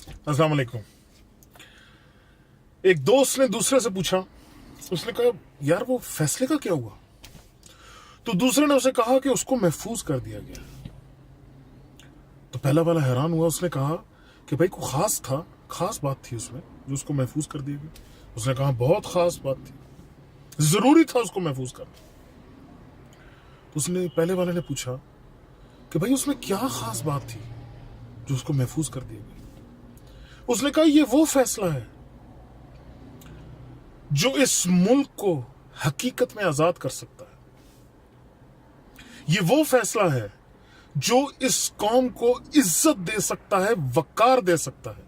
अस्सलाम वालेकुम। एक दोस्त ने दूसरे से पूछा, उसने कहा यार वो फैसले का क्या हुआ? तो दूसरे ने उसे कहा कि उसको महफूज कर दिया गया। तो पहला वाला हैरान हुआ, उसने कहा कि भाई को खास बात थी उसमें जो उसको महफूज कर दिया गया। उसने कहा बहुत खास बात थी, जरूरी था उसको महफूज करना। तो उसने पहले वाले ने पूछा कि भाई उसमें क्या खास बात थी जो उसको महफूज कर दिया गया? उसने कहा ये वो फैसला है जो इस मुल्क को हकीकत में आजाद कर सकता है। ये वो फैसला है जो इस कौम को इज्जत दे सकता है, वकार दे सकता है।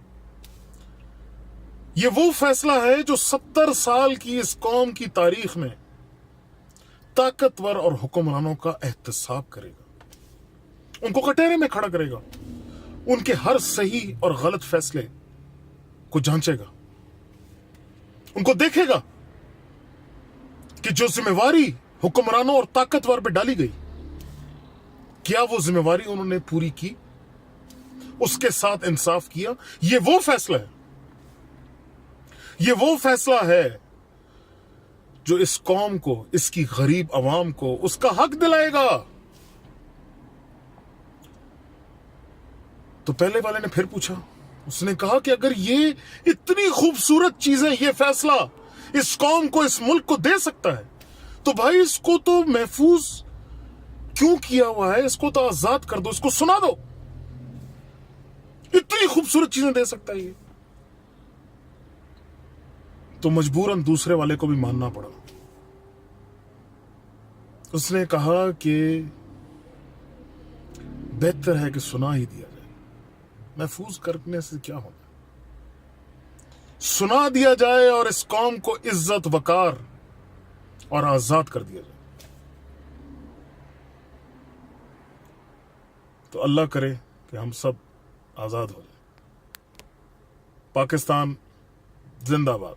ये वो फैसला है जो 70 साल की इस कौम की तारीख में ताकतवर और हुक्मरानों का एहतसाब करेगा, उनको कटहरे में खड़ा करेगा, उनके हर सही और गलत फैसले को जांचेगा, उनको देखेगा कि जो जिम्मेवारी हुक्मरानों और ताकतवर पे डाली गई, क्या वो जिम्मेवारी उन्होंने पूरी की, उसके साथ इंसाफ किया। ये वो फैसला है, ये वो फैसला है जो इस कौम को, इसकी गरीब अवाम को उसका हक दिलाएगा। तो पहले वाले ने फिर पूछा, उसने कहा कि अगर ये इतनी खूबसूरत चीजें, ये फैसला इस कौम को, इस मुल्क को दे सकता है, तो भाई इसको तो महफूज क्यों किया हुआ है? इसको तो आजाद कर दो, इसको सुना दो। इतनी खूबसूरत चीजें दे सकता है ये। तो मजबूरन दूसरे वाले को भी मानना पड़ा। उसने कहा कि बेहतर है कि सुना ही दिया जाए, महफूज करने से क्या होना, सुना दिया जाए और इस कौम को इज्जत, वकार और आजाद कर दिया जाए। तो अल्लाह करे कि हम सब आजाद हो जाए। पाकिस्तान जिंदाबाद।